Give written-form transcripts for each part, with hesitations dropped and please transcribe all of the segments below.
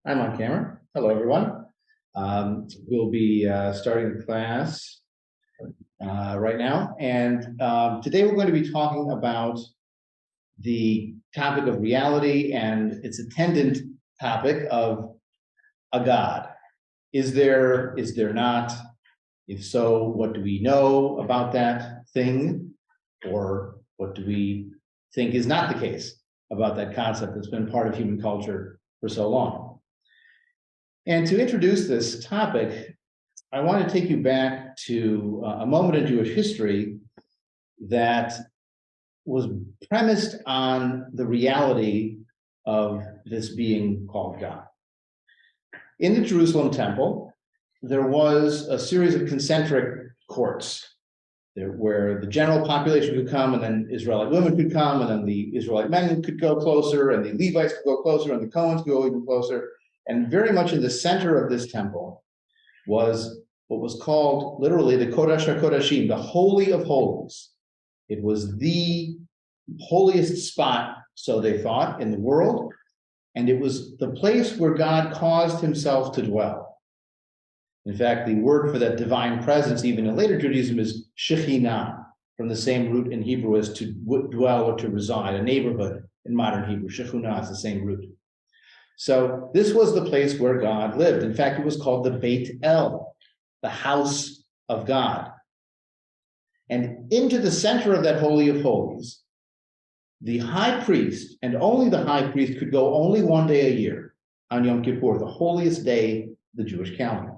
I'm on camera. Hello, everyone. We'll be starting the class right now. And today we're going to be talking about the topic of reality and its attendant topic of a God. Is there not? If so, what do we know about that thing? Or what do we think is not the case about that concept that's been part of human culture for so long? And to introduce this topic, I want to take you back to a moment in Jewish history that was premised on the reality of this being called God. In the Jerusalem temple, there was a series of concentric courts where the general population could come, and then Israelite women could come, and then the Israelite men could go closer, and the Levites could go closer, and the Cohens could go even closer. And very much in the center of this temple was what was called literally the Kodesh HaKodashim, the Holy of Holies. It was the holiest spot, so they thought, in the world. And it was the place where God caused himself to dwell. In fact, the word for that divine presence, even in later Judaism, is Shekhinah, from the same root in Hebrew as to dwell or to reside, a neighborhood in modern Hebrew. Shekhinah is the same root. So this was the place where God lived. In fact, it was called the Beit El, the house of God. And into the center of that Holy of Holies, the high priest, and only the high priest, could go only one day a year on Yom Kippur, the holiest day of the Jewish calendar.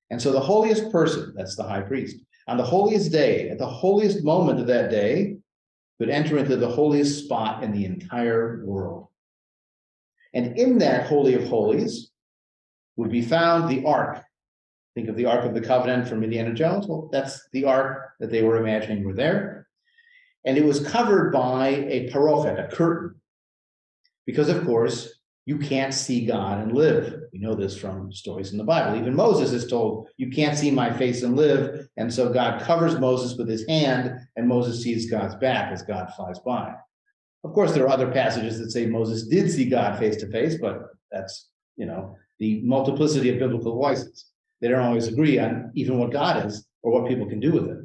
And so the holiest person, that's the high priest, on the holiest day, at the holiest moment of that day, could enter into the holiest spot in the entire world. And in that Holy of Holies would be found the Ark. Think of the Ark of the Covenant from Indiana Jones. Well, that's the Ark that they were imagining were there. And it was covered by a parochet, a curtain. Because, of course, you can't see God and live. We know this from stories in the Bible. Even Moses is told, you can't see my face and live. And so God covers Moses with his hand, and Moses sees God's back as God flies by. Of course, there are other passages that say Moses did see God face to face, but that's, the multiplicity of biblical voices. They don't always agree on even what God is or what people can do with it.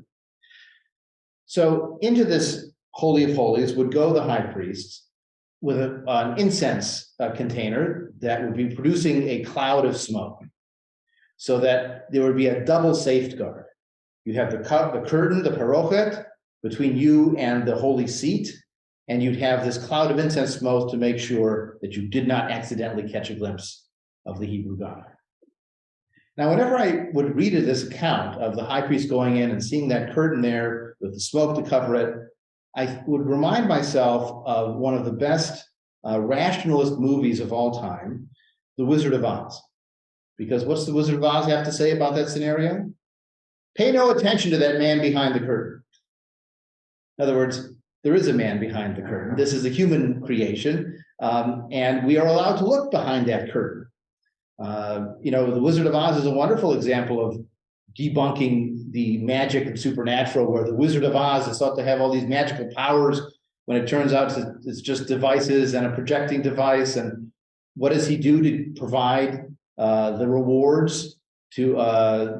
So into this Holy of Holies would go the high priests with an incense container that would be producing a cloud of smoke, so that there would be a double safeguard. You have the curtain, the parochet, between you and the holy seat, and you'd have this cloud of incense smoke to make sure that you did not accidentally catch a glimpse of the Hebrew God. Now, whenever I would read this account of the high priest going in and seeing that curtain there with the smoke to cover it, I would remind myself of one of the best rationalist movies of all time, The Wizard of Oz. Because what's the Wizard of Oz have to say about that scenario? Pay no attention to that man behind the curtain. In other words, there is a man behind the curtain. This is a human creation, and we are allowed to look behind that curtain. The Wizard of Oz is a wonderful example of debunking the magic and supernatural, where the Wizard of Oz is thought to have all these magical powers when it turns out it's just devices and a projecting device. And what does he do to provide the rewards to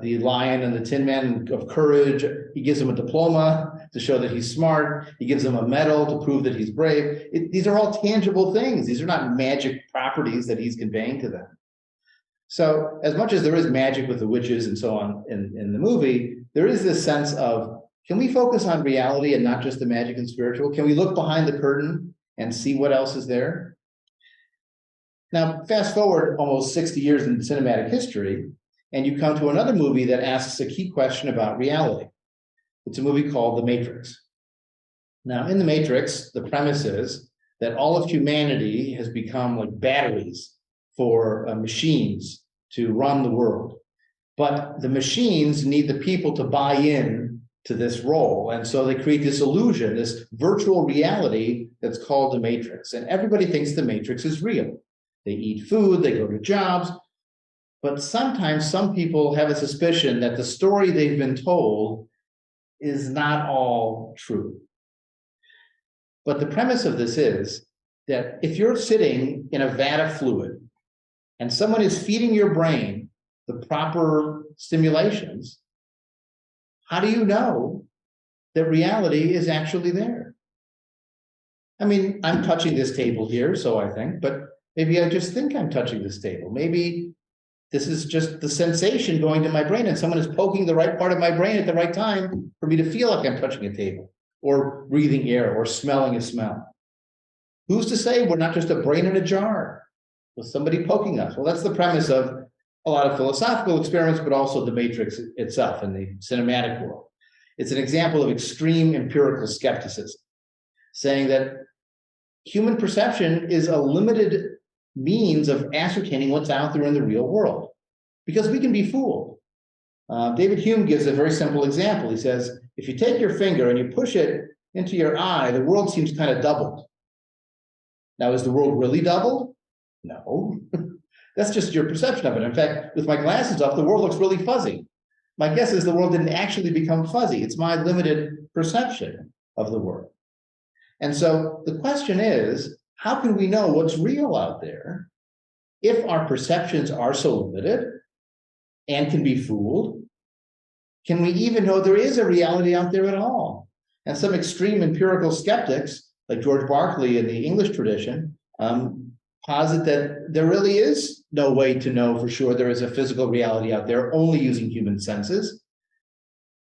the lion and the tin man of courage? He gives them a diploma to show that he's smart. He gives them a medal to prove that he's brave. These are all tangible things. These are not magic properties that he's conveying to them. So as much as there is magic with the witches and so on in the movie, there is this sense of, can we focus on reality and not just the magic and spiritual? Can we look behind the curtain and see what else is there? Now, fast forward almost 60 years in cinematic history, and you come to another movie that asks a key question about reality. It's a movie called The Matrix. Now, in The Matrix, the premise is that all of humanity has become like batteries for machines to run the world. But the machines need the people to buy in to this role. And so they create this illusion, this virtual reality that's called the Matrix. And everybody thinks the Matrix is real. They eat food, they go to jobs. But sometimes some people have a suspicion that the story they've been told is not all true. But the premise of this is that if you're sitting in a vat of fluid and someone is feeding your brain the proper stimulations, how do you know that reality is actually there? I mean, I'm touching this table here, so I think, but maybe I just think I'm touching this table. Maybe this is just the sensation going to my brain, and someone is poking the right part of my brain at the right time for me to feel like I'm touching a table, or breathing air, or smelling a smell. Who's to say we're not just a brain in a jar with somebody poking us? Well, that's the premise of a lot of philosophical experiments, but also the matrix itself in the cinematic world. It's an example of extreme empirical skepticism, saying that human perception is a limited means of ascertaining what's out there in the real world, because we can be fooled. David Hume gives a very simple example. He says, if you take your finger and you push it into your eye, the world seems kind of doubled. Now, is the world really doubled? No. That's just your perception of it. In fact, with my glasses off, the world looks really fuzzy. My guess is the world didn't actually become fuzzy. It's my limited perception of the world. And so the question is, how can we know what's real out there if our perceptions are so limited and can be fooled? Can we even know there is a reality out there at all? And some extreme empirical skeptics, like George Berkeley in the English tradition, posit that there really is no way to know for sure there is a physical reality out there only using human senses,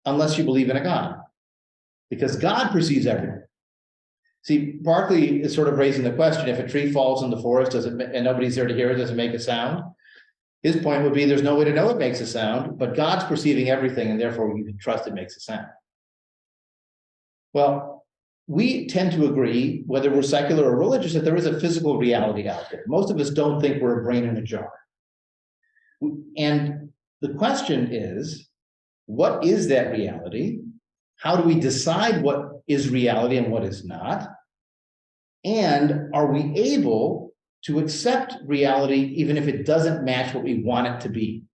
unless you believe in a God, because God perceives everything. See, Berkeley is sort of raising the question, if a tree falls in the forest and nobody's there to hear it, does it make a sound? His point would be there's no way to know it makes a sound, but God's perceiving everything, and therefore you can trust it makes a sound. Well, we tend to agree, whether we're secular or religious, that there is a physical reality out there. Most of us don't think we're a brain in a jar. And the question is, what is that reality? How do we decide what is reality and what is not? And are we able to accept reality even if it doesn't match what we want it to be?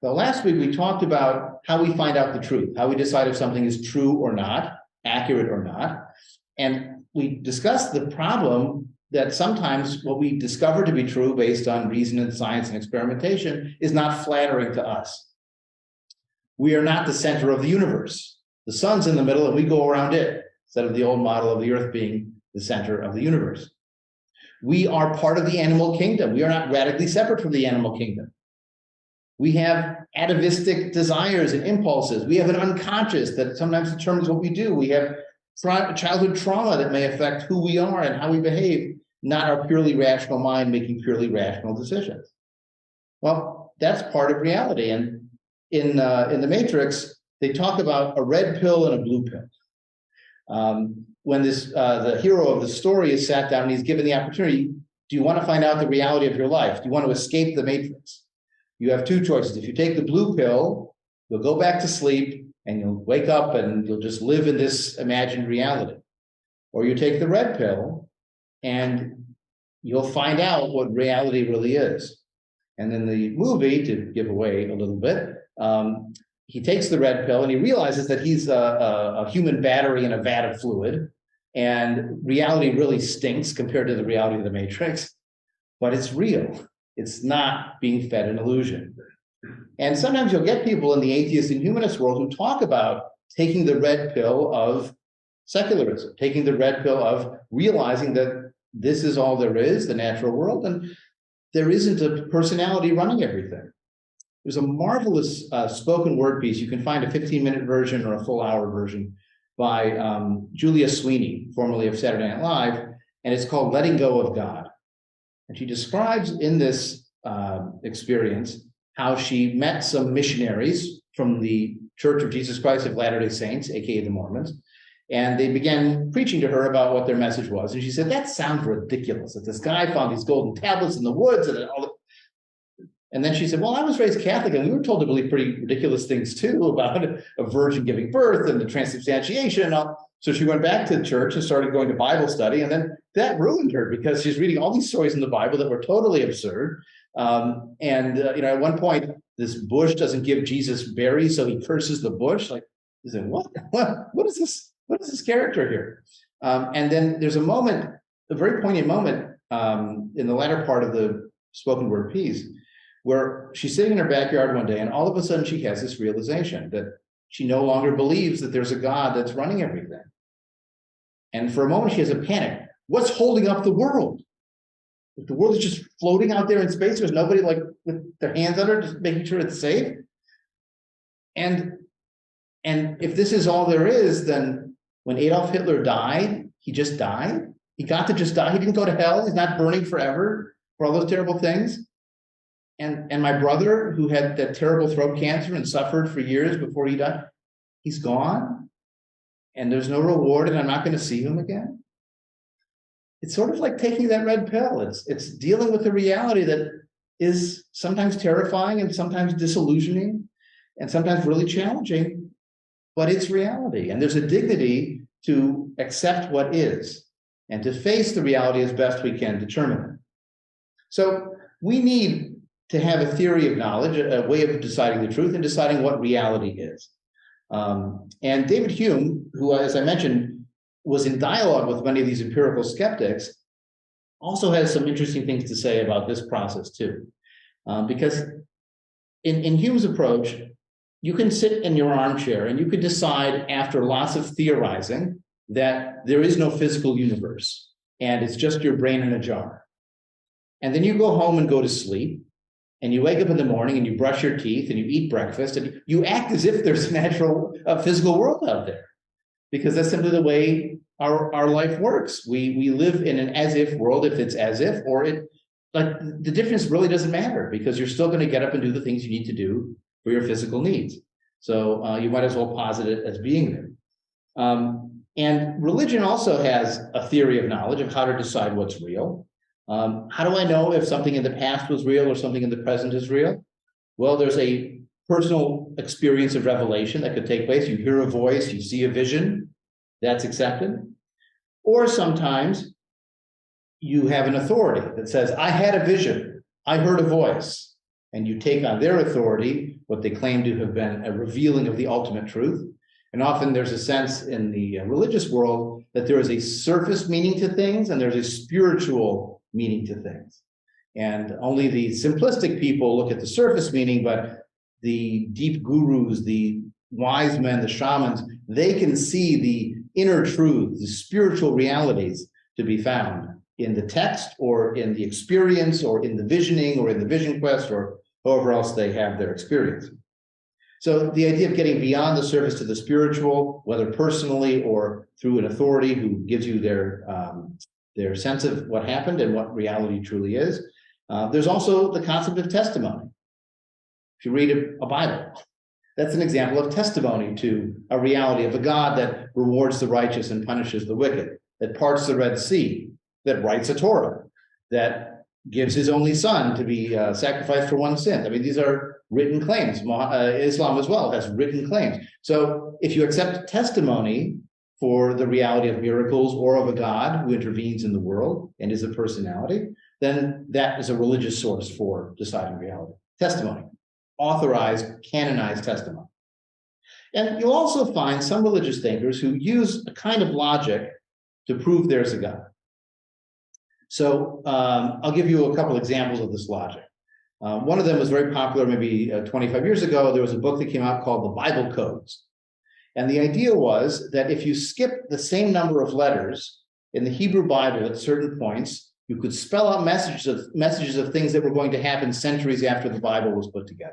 Well, last week we talked about how we find out the truth, how we decide if something is true or not, accurate or not. And we discussed the problem that sometimes what we discover to be true based on reason and science and experimentation is not flattering to us. We are not the center of the universe. The sun's in the middle and we go around it, instead of the old model of the earth being the center of the universe. We are part of the animal kingdom. We are not radically separate from the animal kingdom. We have atavistic desires and impulses. We have an unconscious that sometimes determines what we do. We have childhood trauma that may affect who we are and how we behave, not our purely rational mind making purely rational decisions. Well, that's part of reality. And in the Matrix, they talk about a red pill and a blue pill. When the hero of the story is sat down and he's given the opportunity, do you want to find out the reality of your life? Do you want to escape the Matrix? You have two choices. If you take the blue pill, you'll go back to sleep and you'll wake up and you'll just live in this imagined reality. Or you take the red pill and you'll find out what reality really is. And in the movie, to give away a little bit, he takes the red pill and he realizes that he's a human battery in a vat of fluid, and reality really stinks compared to the reality of the Matrix, but it's real. It's not being fed an illusion. And sometimes you'll get people in the atheist and humanist world who talk about taking the red pill of secularism, taking the red pill of realizing that this is all there is, the natural world, and there isn't a personality running everything. There's a marvelous spoken word piece. You can find a 15-minute version or a full hour version by Julia Sweeney, formerly of Saturday Night Live, and it's called Letting Go of God. And she describes in this experience how she met some missionaries from the Church of Jesus Christ of Latter-day Saints, aka the Mormons, and they began preaching to her about what their message was. And she said, that sounds ridiculous, that this guy found these golden tablets in the woods and all. And then she said, well, I was raised Catholic and we were told to believe pretty ridiculous things too about a virgin giving birth and the transubstantiation and all. So she went back to church and started going to Bible study. And then that ruined her because she's reading all these stories in the Bible that were totally absurd. At one point, this bush doesn't give Jesus berries, so he curses the bush. Like, he said, what is this? What is this character here? And then there's a moment a very poignant moment in the latter part of the spoken word piece, where she's sitting in her backyard one day, and all of a sudden she has this realization that she no longer believes that there's a God that's running everything. And for a moment, she has a panic. What's holding up the world? If the world is just floating out there in space, there's nobody like with their hands under it, just making sure it's safe. And if this is all there is, then when Adolf Hitler died, he just died. He got to just die. He didn't go to hell. He's not burning forever for all those terrible things. And my brother, who had that terrible throat cancer and suffered for years before he died, he's gone. And there's no reward, and I'm not going to see him again. It's sort of like taking that red pill. It's dealing with the reality that is sometimes terrifying and sometimes disillusioning and sometimes really challenging, but it's reality. And there's a dignity to accept what is and to face the reality as best we can determine it. So we need to have a theory of knowledge, a way of deciding the truth and deciding what reality is. And David Hume, who, as I mentioned, was in dialogue with many of these empirical skeptics, also has some interesting things to say about this process too. Because in Hume's approach, you can sit in your armchair and you can decide after lots of theorizing that there is no physical universe and it's just your brain in a jar. And then you go home and go to sleep. And you wake up in the morning and you brush your teeth and you eat breakfast and you act as if there's a natural physical world out there, because that's simply the way our life works. We live in an as if world, if it's as if, or it, like, the difference really doesn't matter because you're still going to get up and do the things you need to do for your physical needs. So you might as well posit it as being there. And religion also has a theory of knowledge of how to decide what's real. How do I know if something in the past was real or something in the present is real? Well, there's a personal experience of revelation that could take place. You hear a voice, you see a vision, that's accepted. Or sometimes you have an authority that says, I had a vision, I heard a voice, and you take on their authority what they claim to have been a revealing of the ultimate truth. And often there's a sense in the religious world that there is a surface meaning to things and there's a spiritual meaning to things. And only the simplistic people look at the surface meaning, but the deep gurus, the wise men, the shamans, they can see the inner truths, the spiritual realities to be found in the text or in the experience or in the visioning or in the vision quest or however else they have their experience. So the idea of getting beyond the surface to the spiritual, whether personally or through an authority who gives you their sense of what happened and what reality truly is. There's also the concept of testimony. If you read a Bible, that's an example of testimony to a reality of a God that rewards the righteous and punishes the wicked, that parts the Red Sea, that writes a Torah, that gives his only son to be sacrificed for one sin. I mean, these are written claims. Islam as well has written claims. So if you accept testimony for the reality of miracles or of a God who intervenes in the world and is a personality, then that is a religious source for deciding reality. Testimony, authorized, canonized testimony. And you'll also find some religious thinkers who use a kind of logic to prove there's a God. So I'll give you a couple examples of this logic. One of them was very popular maybe 25 years ago. There was a book that came out called The Bible Codes. And the idea was that if you skip the same number of letters in the Hebrew Bible at certain points, you could spell out messages of things that were going to happen centuries after the Bible was put together.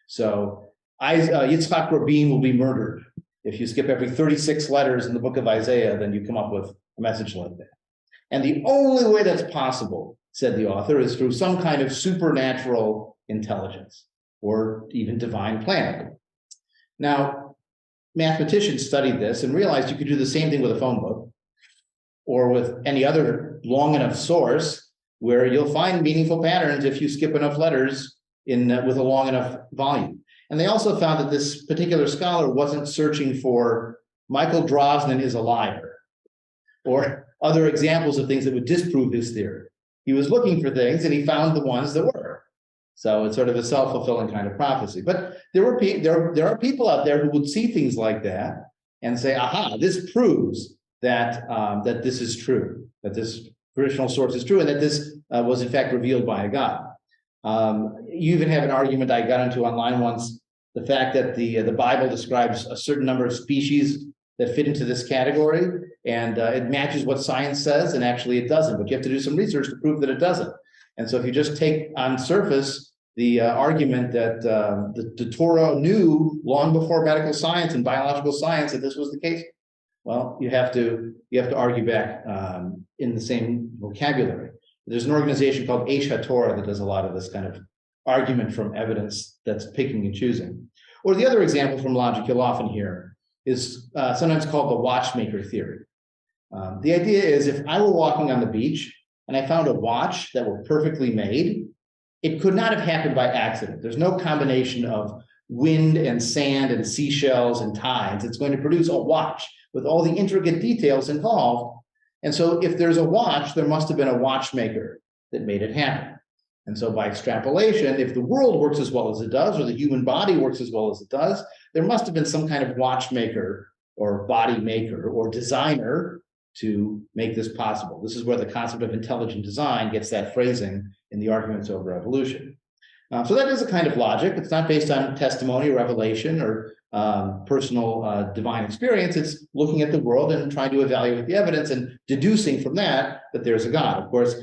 So Yitzhak Rabin will be murdered. If you skip every 36 letters in the book of Isaiah, then you come up with a message like that. And the only way that's possible, said the author, is through some kind of supernatural intelligence or even divine planning. Now, mathematicians studied this and realized you could do the same thing with a phone book or with any other long enough source where you'll find meaningful patterns if you skip enough letters with a long enough volume. And they also found that this particular scholar wasn't searching for Michael Drosnin is a liar or other examples of things that would disprove his theory. He was looking for things and he found the ones that were. So it's sort of a self-fulfilling kind of prophecy. But there are people out there who would see things like that and say, aha, this proves that this is true, that this traditional source is true, and that this was in fact revealed by a God. You even have an argument I got into online once, the fact that the Bible describes a certain number of species that fit into this category, and it matches what science says, and actually it doesn't, but you have to do some research to prove that it doesn't. And so if you just take on surface the argument that the Torah knew long before medical science and biological science that this was the case, well, you have to argue back in the same vocabulary. There's an organization called Aish HaTorah that does a lot of this kind of argument from evidence that's picking and choosing. Or the other example from logic you'll often hear is sometimes called the watchmaker theory. The idea is, if I were walking on the beach and I found a watch that were perfectly made, it could not have happened by accident. There's no combination of wind and sand and seashells and tides. It's going to produce a watch with all the intricate details involved. And so if there's a watch, there must have been a watchmaker that made it happen. And so by extrapolation, if the world works as well as it does, or the human body works as well as it does, there must have been some kind of watchmaker or body maker or designer to make this possible. This is where the concept of intelligent design gets that phrasing in the arguments over evolution. So that is a kind of logic. It's not based on testimony, revelation, or personal divine experience. It's looking at the world and trying to evaluate the evidence and deducing from that that there's a God. Of course,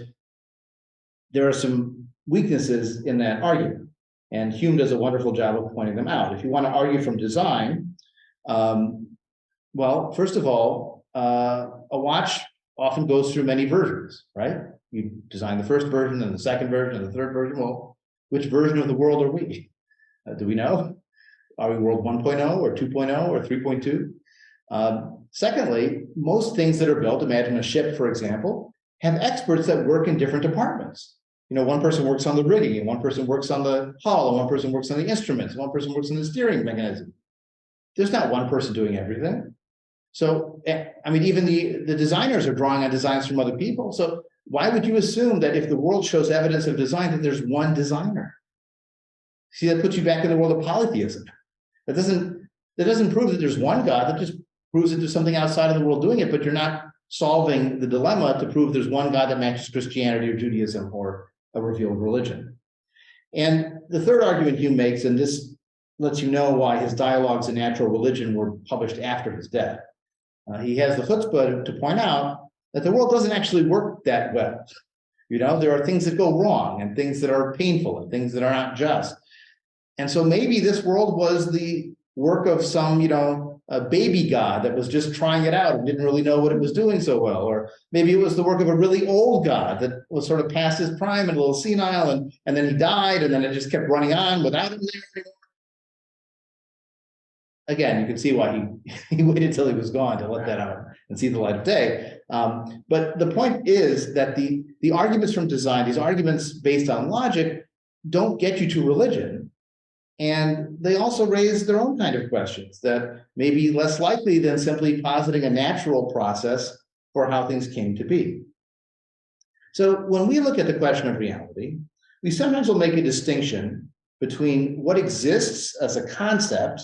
there are some weaknesses in that argument, and Hume does a wonderful job of pointing them out. If you want to argue from design, well, first of all, a watch often goes through many versions, right? You design the first version, and the second version, and the third version. Well, which version of the world are we? Do we know? Are we world 1.0 or 2.0 or 3.2? Secondly, most things that are built, imagine a ship, for example, have experts that work in different departments. You know, one person works on the rigging, and one person works on the hull, and one person works on the instruments, and one person works on the steering mechanism. There's not one person doing everything. So, I mean, even the designers are drawing on designs from other people. So why would you assume that if the world shows evidence of design that there's one designer? See, that puts you back in the world of polytheism. That doesn't prove that there's one God. That just proves that there's something outside of the world doing it, but you're not solving the dilemma to prove there's one God that matches Christianity or Judaism or a revealed religion. And the third argument Hume makes, and this lets you know why his dialogues in natural religion were published after his death. He has the chutzpah to point out that the world doesn't actually work that well. You know, there are things that go wrong and things that are painful and things that are not just. And so maybe this world was the work of some, a baby God that was just trying it out and didn't really know what it was doing so well. Or maybe it was the work of a really old God that was sort of past his prime and a little senile, and then he died, and then it just kept running on without him there anymore. Again, you can see why he waited till he was gone to let that out and see the light of day. But the point is that the arguments from design, these arguments based on logic, don't get you to religion. And they also raise their own kind of questions that may be less likely than simply positing a natural process for how things came to be. So when we look at the question of reality, we sometimes will make a distinction between what exists as a concept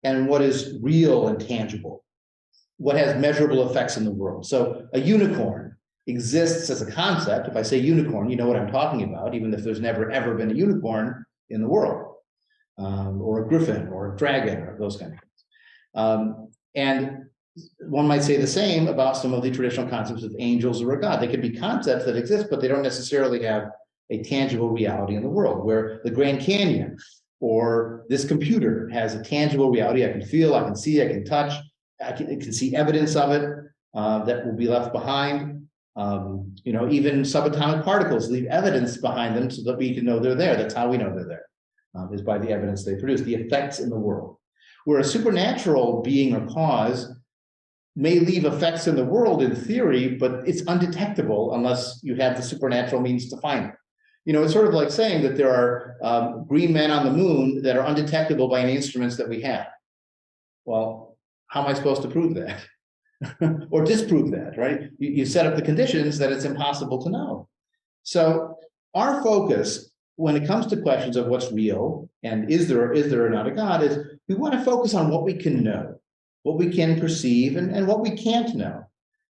and what is real and tangible, what has measurable effects in the world. So a unicorn exists as a concept. If I say unicorn, you know what I'm talking about, even if there's never ever been a unicorn in the world, or a griffin or a dragon or those kind of things. And one might say the same about some of the traditional concepts of angels or a God. They could be concepts that exist, but they don't necessarily have a tangible reality in the world, where the Grand Canyon or this computer has a tangible reality. I can feel, I can see, I can touch, I can see evidence of it that will be left behind. Even subatomic particles leave evidence behind them so that we can know they're there. That's how we know they're there, is by the evidence they produce, the effects in the world. Where a supernatural being or cause may leave effects in the world in theory, but it's undetectable unless you have the supernatural means to find it. It's sort of like saying that there are green men on the moon that are undetectable by any instruments that we have. Well, how am I supposed to prove that? Or disprove that, right? You set up the conditions that it's impossible to know. So our focus when it comes to questions of what's real and is there or not a God is we want to focus on what we can know, what we can perceive, and what we can't know.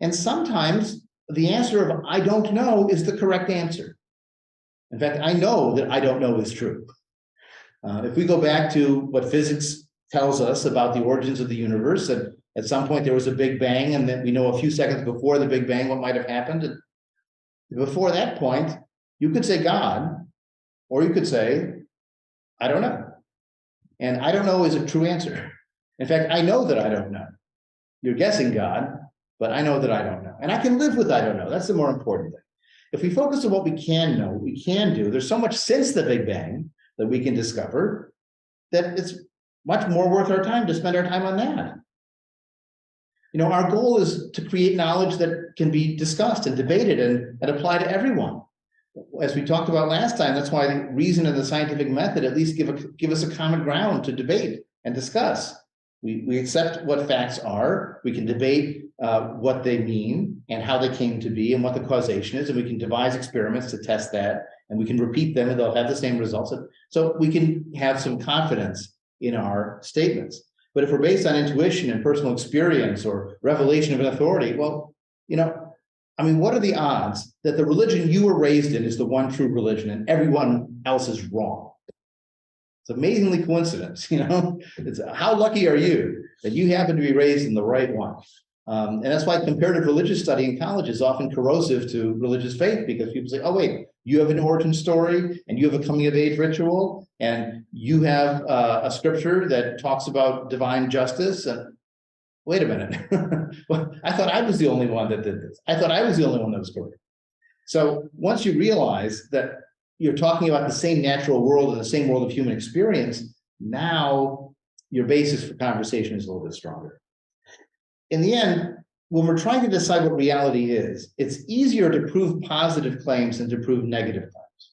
And sometimes the answer of I don't know is the correct answer. In fact, I know that I don't know is true. If we go back to what physics tells us about the origins of the universe, that at some point there was a Big Bang, and that we know a few seconds before the Big Bang what might have happened. And before that point, you could say God, or you could say, I don't know. And I don't know is a true answer. In fact, I know that I don't know. You're guessing God, but I know that I don't know. And I can live with I don't know. That's the more important thing. If we focus on what we can know, what we can do, there's so much since the Big Bang that we can discover that it's much more worth our time to spend our time on that. You know, our goal is to create knowledge that can be discussed and debated and apply to everyone. As we talked about last time, that's why reason and the scientific method at least give us a common ground to debate and discuss. We accept what facts are. We can debate what they mean and how they came to be and what the causation is, and we can devise experiments to test that, and we can repeat them and they'll have the same results. So we can have some confidence in our statements. But if we're based on intuition and personal experience or revelation of an authority, well, you know, I mean, what are the odds that the religion you were raised in is the one true religion and everyone else is wrong? It's amazingly coincidence, you know. It's how lucky are you that you happen to be raised in the right one? And that's why comparative religious study in college is often corrosive to religious faith, because people say, oh, wait, you have an origin story and you have a coming of age ritual and you have a scripture that talks about divine justice. And wait a minute. Well, I thought I was the only one that did this. I thought I was the only one that was correct. So once you realize that you're talking about the same natural world and the same world of human experience, now your basis for conversation is a little bit stronger. In the end, when we're trying to decide what reality is, it's easier to prove positive claims than to prove negative claims.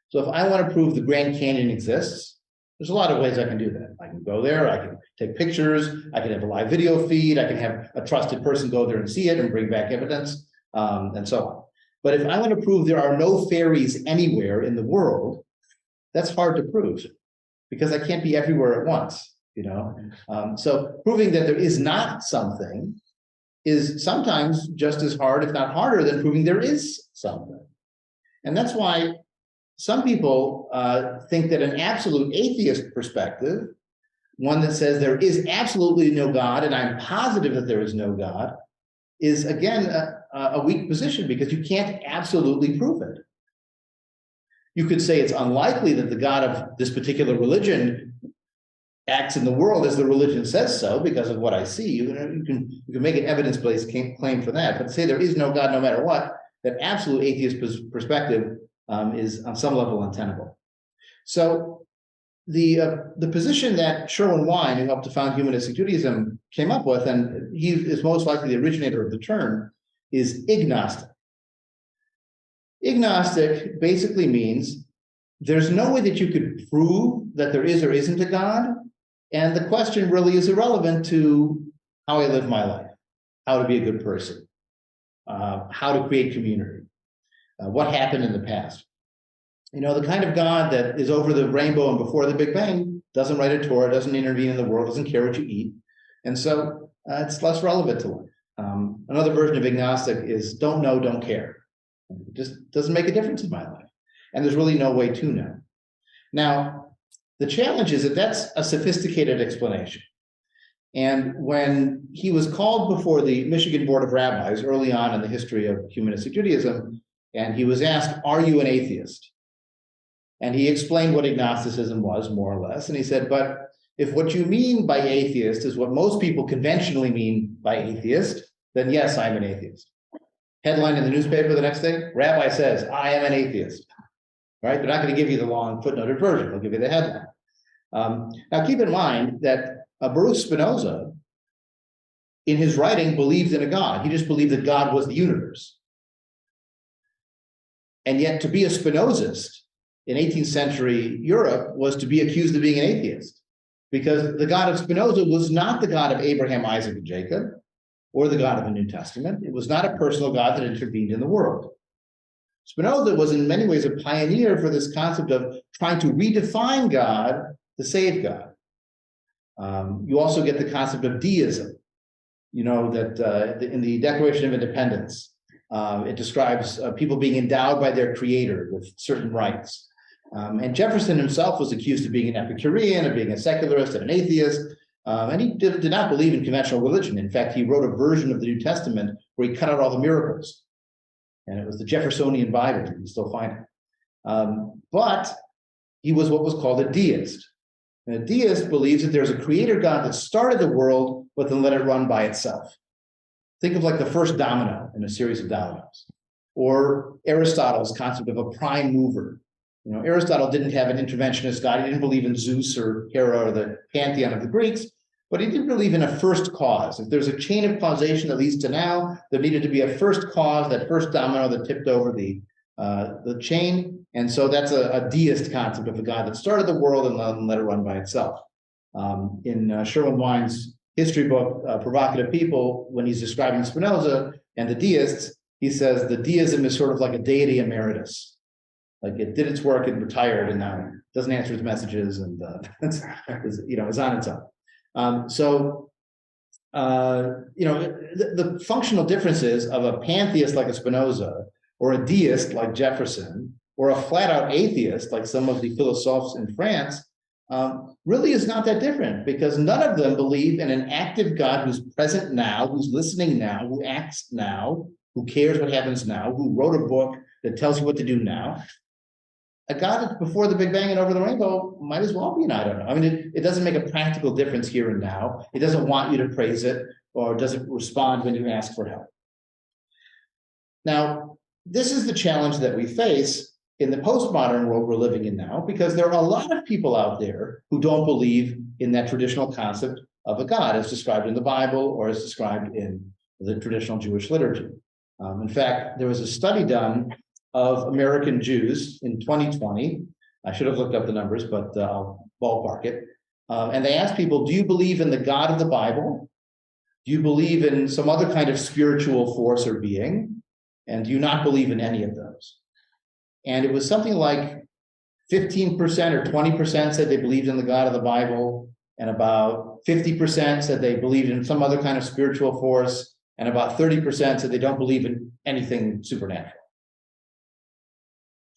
So if I want to prove the Grand Canyon exists, there's a lot of ways I can do that. I can go there, I can take pictures, I can have a live video feed, I can have a trusted person go there and see it and bring back evidence, and so on. But if I want to prove there are no fairies anywhere in the world, that's hard to prove because I can't be everywhere at once, you know? So proving that there is not something is sometimes just as hard, if not harder, than proving there is something. And that's why some people think that an absolute atheist perspective, one that says there is absolutely no God and I'm positive that there is no God, is again a weak position because you can't absolutely prove it. You could say it's unlikely that the God of this particular religion acts in the world as the religion says so because of what I see. You can make an evidence-based claim for that, but to say there is no God no matter what, that absolute atheist perspective is on some level untenable. So the position that Sherwin Wine, who helped to found Humanistic Judaism, came up with, and he is most likely the originator of the term, is agnostic. Agnostic basically means there's no way that you could prove that there is or isn't a God, and the question really is irrelevant to how I live my life, how to be a good person, how to create community, what happened in the past. You know, the kind of God that is over the rainbow and before the Big Bang doesn't write a Torah, doesn't intervene in the world, doesn't care what you eat. And so it's less relevant to life. Another version of agnostic is don't know, don't care. It just doesn't make a difference in my life. And there's really no way to know. Now, the challenge is that that's a sophisticated explanation. And when he was called before the Michigan Board of Rabbis early on in the history of Humanistic Judaism, and he was asked, are you an atheist? And he explained what agnosticism was, more or less. And he said, but if what you mean by atheist is what most people conventionally mean by atheist, then yes, I'm an atheist. Headline in the newspaper the next day, Rabbi says, I am an atheist. Right? They're not going to give you the long footnoted version. They'll give you the headline. Now, keep in mind that Baruch Spinoza, in his writing, believed in a God. He just believed that God was the universe. And yet, to be a Spinozist in 18th century Europe was to be accused of being an atheist, because the God of Spinoza was not the God of Abraham, Isaac, and Jacob, or the God of the New Testament. It was not a personal God that intervened in the world. Spinoza was in many ways a pioneer for this concept of trying to redefine God to save God. You also get the concept of deism, you know, that in the Declaration of Independence, it describes people being endowed by their creator with certain rights. And Jefferson himself was accused of being an Epicurean, of being a secularist and an atheist, and he did not believe in conventional religion. In fact, he wrote a version of the New Testament where he cut out all the miracles. And it was the Jeffersonian Bible. You can still find it. But he was what was called a deist. And a deist believes that there's a creator God that started the world, but then let it run by itself. Think of like the first domino in a series of dominoes. Or Aristotle's concept of a prime mover. You know, Aristotle didn't have an interventionist God. He didn't believe in Zeus or Hera or the pantheon of the Greeks, but he did believe in a first cause. If there's a chain of causation that leads to now, there needed to be a first cause, that first domino that tipped over the chain. And so that's a deist concept of a God that started the world and let it run by itself. In Sherwin Wine's history book, Provocative People, when he's describing Spinoza and the deists, he says the deism is sort of like a deity emeritus. Like it did its work and retired, and now doesn't answer its messages, and is on its own. The functional differences of a pantheist like a Spinoza, or a deist like Jefferson, or a flat-out atheist like some of the philosophes in France, really is not that different, because none of them believe in an active God who's present now, who's listening now, who acts now, who cares what happens now, who wrote a book that tells you what to do now. A God that's before the Big Bang and over the rainbow might as well be an I don't know. I mean, it doesn't make a practical difference here and now. It doesn't want you to praise it, or doesn't respond when you ask for help. Now, this is the challenge that we face in the postmodern world we're living in now, because there are a lot of people out there who don't believe in that traditional concept of a God as described in the Bible or as described in the traditional Jewish liturgy. In fact, there was a study done of American Jews in 2020. I should have looked up the numbers, but I'll ballpark it. And they asked people, do you believe in the God of the Bible? Do you believe in some other kind of spiritual force or being? And do you not believe in any of those? And it was something like 15% or 20% said they believed in the God of the Bible, and about 50% said they believed in some other kind of spiritual force, and about 30% said they don't believe in anything supernatural.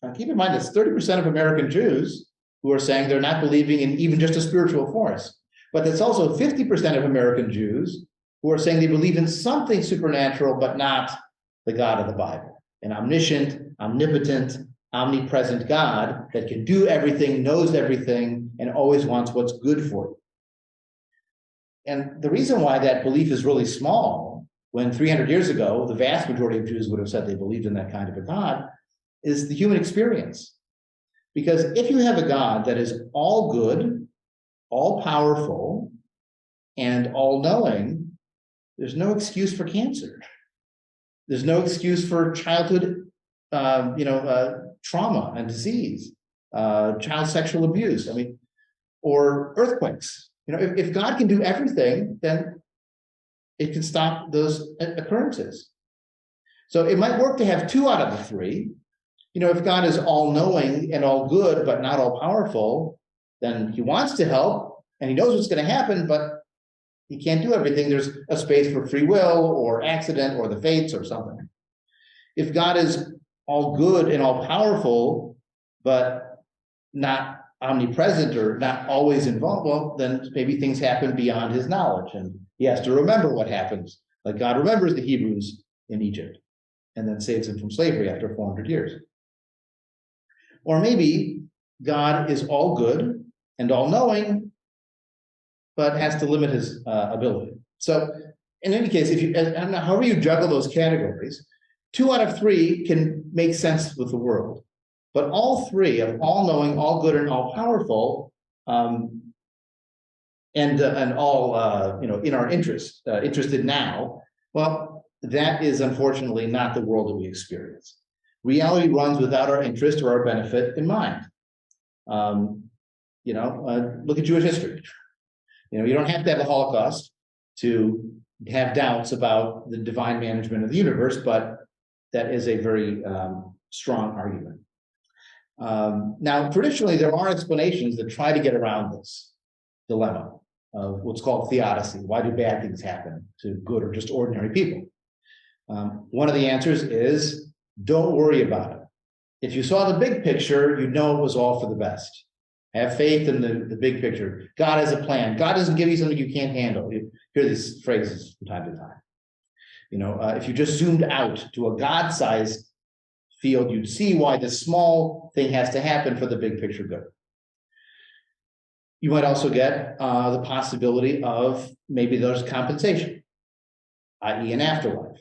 Now, keep in mind, that's 30% of American Jews who are saying they're not believing in even just a spiritual force. But that's also 50% of American Jews who are saying they believe in something supernatural, but not the God of the Bible, an omniscient, omnipotent, omnipresent God that can do everything, knows everything, and always wants what's good for you. And the reason why that belief is really small, when 300 years ago, the vast majority of Jews would have said they believed in that kind of a God, is the human experience. Because if you have a God that is all good, all powerful, and all knowing, there's no excuse for cancer. There's no excuse for childhood, trauma and disease, child sexual abuse. I mean, or earthquakes. If God can do everything, then it can stop those occurrences. So it might work to have 2 out of the 3. If God is all-knowing and all good, but not all-powerful, then he wants to help, and he knows what's going to happen, but he can't do everything. There's a space for free will or accident or the fates or something. If God is all good and all-powerful, but not omnipresent or not always involved, well, then maybe things happen beyond his knowledge, and he has to remember what happens, like God remembers the Hebrews in Egypt and then saves them from slavery after 400 years. Or maybe God is all good and all-knowing, but has to limit his ability. So in any case, however you juggle those categories, 2 out of 3 can make sense with the world. But all 3 of all-knowing, all good, and all-powerful, and all in our interest, interested now, well, that is unfortunately not the world that we experience. Reality runs without our interest or our benefit in mind. Look at Jewish history. You don't have to have a Holocaust to have doubts about the divine management of the universe, but that is a very strong argument. Now, traditionally, there are explanations that try to get around this dilemma. what's called theodicy. Why do bad things happen to good or just ordinary people? One of the answers is, don't worry about it. If you saw the big picture, you'd know it was all for the best. Have faith in the big picture. God has a plan. God doesn't give you something you can't handle. You hear these phrases from time to time. If you just zoomed out to a God-sized field, you'd see why this small thing has to happen for the big picture good. You might also get the possibility of maybe there's compensation, i.e. an afterlife.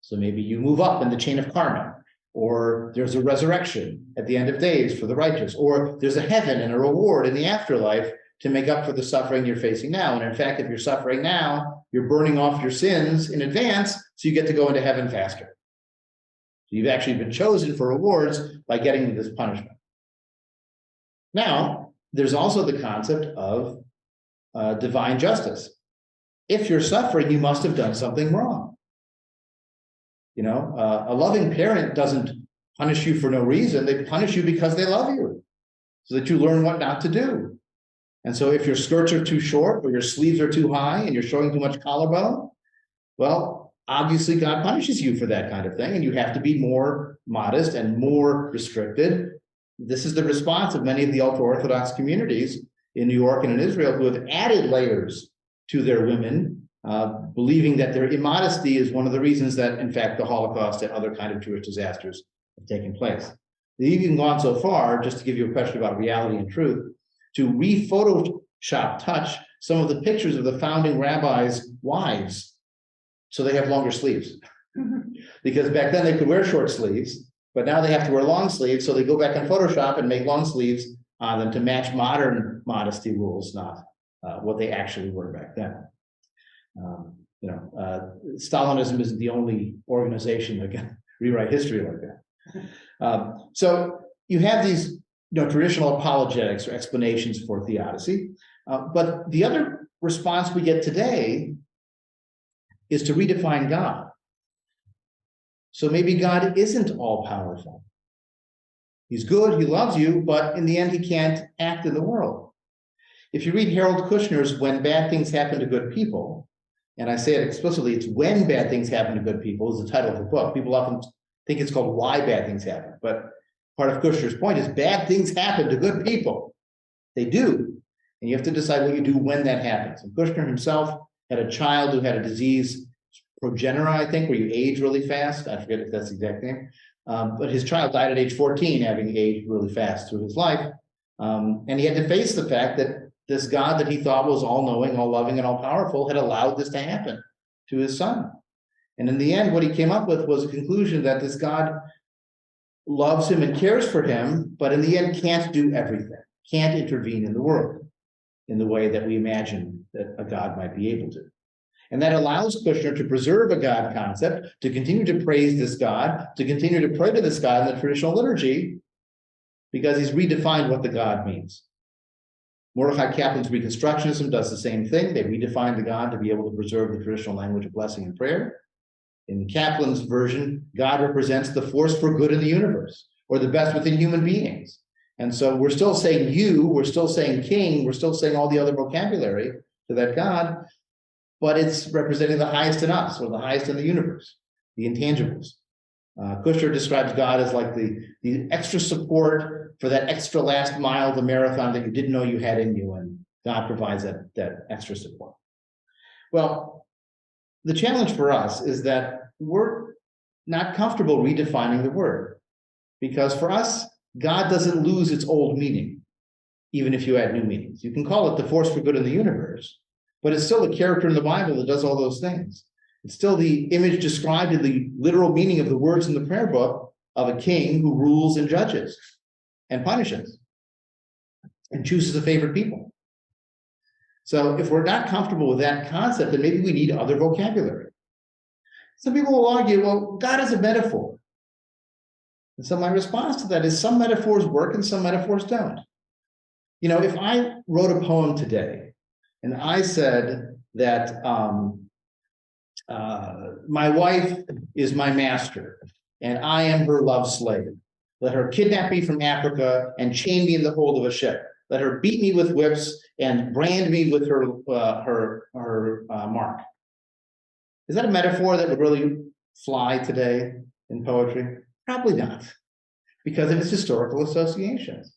So maybe you move up in the chain of karma, or there's a resurrection at the end of days for the righteous, or there's a heaven and a reward in the afterlife to make up for the suffering you're facing now. And in fact, if you're suffering now, you're burning off your sins in advance, so you get to go into heaven faster. So you've actually been chosen for rewards by getting this punishment. Now, there's also the concept of divine justice. If you're suffering, you must have done something wrong. A loving parent doesn't punish you for no reason. They punish you because they love you, so that you learn what not to do. And so if your skirts are too short or your sleeves are too high and you're showing too much collarbone, well, obviously God punishes you for that kind of thing, and you have to be more modest and more restricted. This is the response of many of the ultra-Orthodox communities in New York and in Israel who have added layers to their women, believing that their immodesty is one of the reasons that, in fact, the Holocaust and other kind of Jewish disasters have taken place. They've even gone so far, just to give you a question about reality and truth, to re-Photoshop touch some of the pictures of the founding rabbis' wives so they have longer sleeves. Because back then they could wear short sleeves, but now they have to wear long sleeves, so they go back in Photoshop and make long sleeves on them to match modern modesty rules, not what they actually were back then. Stalinism isn't the only organization that can rewrite history like that. So you have these traditional apologetics or explanations for theodicy, but the other response we get today is to redefine God. So maybe God isn't all-powerful. He's good, he loves you, but in the end, he can't act in the world. If you read Harold Kushner's When Bad Things Happen to Good People, and I say it explicitly, it's When Bad Things Happen to Good People is the title of the book. People often think it's called Why Bad Things Happen, but part of Kushner's point is bad things happen to good people. They do, and you have to decide what you do when that happens. And Kushner himself had a child who had a disease, progenitor, I think, where you age really fast. I forget if that's the exact name. But his child died at age 14, having aged really fast through his life. And he had to face the fact that this God that he thought was all-knowing, all-loving, and all-powerful had allowed this to happen to his son. And in the end, what he came up with was a conclusion that this God loves him and cares for him, but in the end can't do everything, can't intervene in the world in the way that we imagine that a God might be able to. And that allows Kushner to preserve a God concept, to continue to praise this God, to continue to pray to this God in the traditional liturgy, because he's redefined what the God means. Mordechai Kaplan's Reconstructionism does the same thing. They redefine the God to be able to preserve the traditional language of blessing and prayer. In Kaplan's version, God represents the force for good in the universe, or the best within human beings. And so we're still saying you, we're still saying king, we're still saying all the other vocabulary to that God, but it's representing the highest in us, or the highest in the universe, the intangibles. Kushner describes God as like the extra support for that extra last mile of the marathon that you didn't know you had in you, and God provides that extra support. Well, the challenge for us is that we're not comfortable redefining the word, because for us, God doesn't lose its old meaning, even if you add new meanings. You can call it the force for good in the universe, but it's still a character in the Bible that does all those things. It's still the image described in the literal meaning of the words in the prayer book of a king who rules and judges and punishes and chooses a favorite people. So if we're not comfortable with that concept, then maybe we need other vocabulary. Some people will argue, well, God is a metaphor. And so my response to that is some metaphors work and some metaphors don't. If I wrote a poem today and I said that my wife is my master and I am her love slave, let her kidnap me from Africa and chain me in the hold of a ship, Let her beat me with whips and brand me with her mark. Is that a metaphor that would really fly today in poetry? Probably not, because of its historical associations.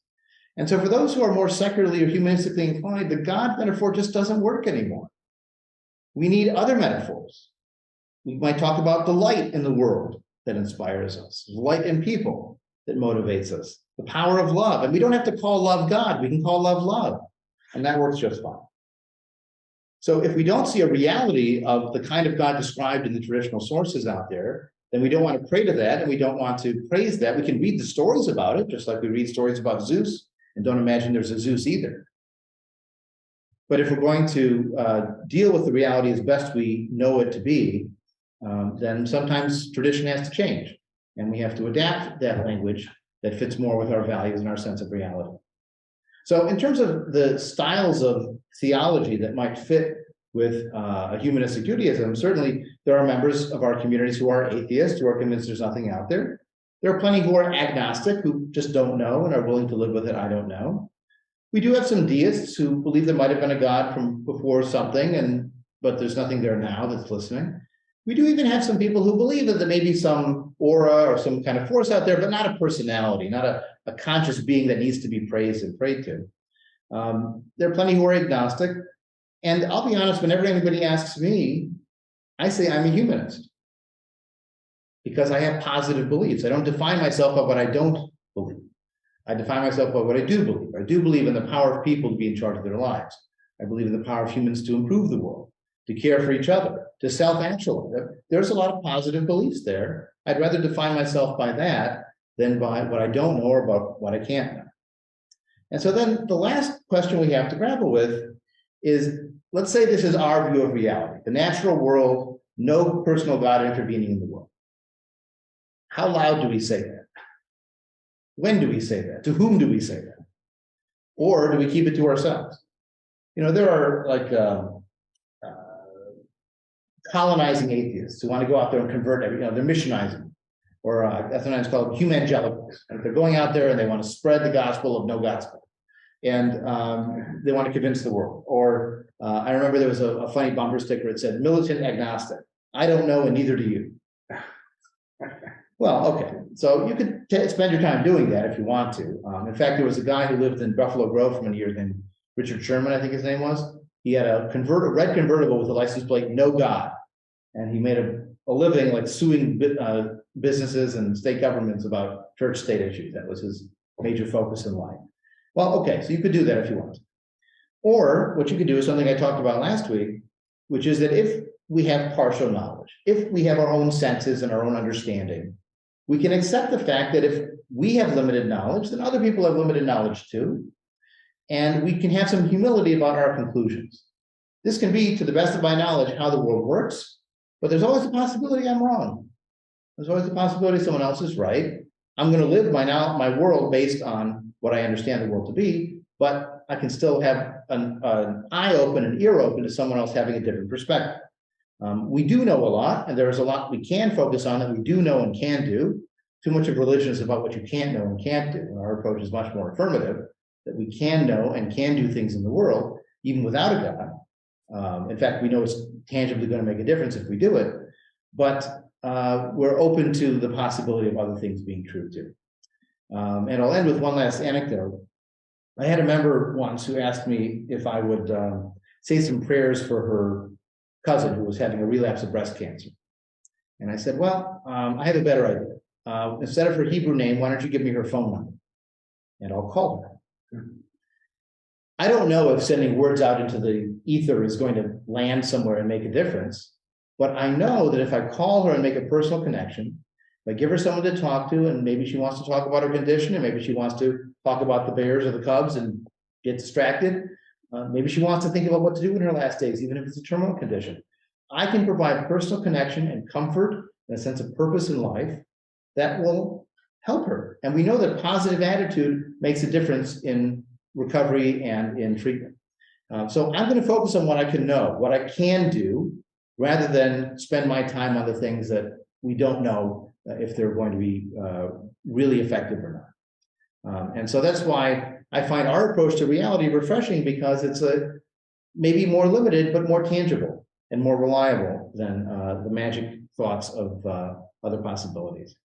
And so for those who are more secularly or humanistically inclined, the God metaphor just doesn't work anymore. We need other metaphors. We might talk about the light in the world that inspires us, the light in people that motivates us, the power of love. And we don't have to call love God, we can call love love, and that works just fine. So if we don't see a reality of the kind of God described in the traditional sources out there, then we don't want to pray to that, and we don't want to praise that. We can read the stories about it, just like we read stories about Zeus, and don't imagine there's a Zeus either. But if we're going to deal with the reality as best we know it to be, then sometimes tradition has to change, and we have to adapt that language that fits more with our values and our sense of reality. So in terms of the styles of theology that might fit with a humanistic Judaism, certainly there are members of our communities who are atheists, who are convinced there's nothing out there. There are plenty who are agnostic, who just don't know and are willing to live with it, I don't know. We do have some deists who believe there might have been a God from before something, but there's nothing there now that's listening. We do even have some people who believe that there may be some aura or some kind of force out there, but not a personality, not a conscious being that needs to be praised and prayed to. There are plenty who are agnostic. And I'll be honest, whenever anybody asks me, I say I'm a humanist, because I have positive beliefs. I don't define myself by what I don't believe. I define myself by what I do believe. I do believe in the power of people to be in charge of their lives. I believe in the power of humans to improve the world, to care for each other, to self-actualize. There's a lot of positive beliefs there. I'd rather define myself by that than by what I don't know or about what I can't know. And so then the last question we have to grapple with is, let's say this is our view of reality, the natural world, no personal God intervening in the world. How loud do we say that? When do we say that? To whom do we say that? Or do we keep it to ourselves? You know, there are like colonizing atheists who want to go out there and convert they're missionizing, or that's sometimes called humangelicals. And they're going out there and they want to spread the gospel of no gospel. And they want to convince the world. Or I remember there was a funny bumper sticker that said, militant agnostic. I don't know and neither do you. Well, okay, so you could spend your time doing that if you want to. In fact, there was a guy who lived in Buffalo Grove for many years named Richard Sherman, I think his name was. He had a red convertible with a license plate, no God. And he made a living like suing businesses and state governments about church-state issues. That was his major focus in life. Well, okay, so you could do that if you want. Or what you could do is something I talked about last week, which is that if we have partial knowledge, if we have our own senses and our own understanding, we can accept the fact that if we have limited knowledge, then other people have limited knowledge too. And we can have some humility about our conclusions. This can be, to the best of my knowledge, how the world works, but there's always a possibility I'm wrong. There's always a possibility someone else is right. I'm going to live my world based on what I understand the world to be, but I can still have an eye open, an ear open to someone else having a different perspective. We do know a lot, and there's a lot we can focus on that we do know and can do. Too much of religion is about what you can't know and can't do. And our approach is much more affirmative, that we can know and can do things in the world, even without a God. In fact, we know it's tangibly going to make a difference if we do it, but we're open to the possibility of other things being true too. And I'll end with one last anecdote. I had a member once who asked me if I would say some prayers for her cousin who was having a relapse of breast cancer. And I said, well, I have a better idea. Instead of her Hebrew name, why don't you give me her phone number? And I'll call her. I don't know if sending words out into the ether is going to land somewhere and make a difference, but I know that if I call her and make a personal connection, if I give her someone to talk to, and maybe she wants to talk about her condition, and maybe she wants to talk about the Bears or the Cubs and get distracted, maybe she wants to think about what to do in her last days, even if it's a terminal condition. I can provide personal connection and comfort and a sense of purpose in life that will help her. And we know that positive attitude makes a difference in recovery and in treatment. So I'm going to focus on what I can know, what I can do, rather than spend my time on the things that we don't know if they're going to be really effective or not. And so that's why I find our approach to reality refreshing because it's maybe more limited, but more tangible and more reliable than the magic thoughts of other possibilities.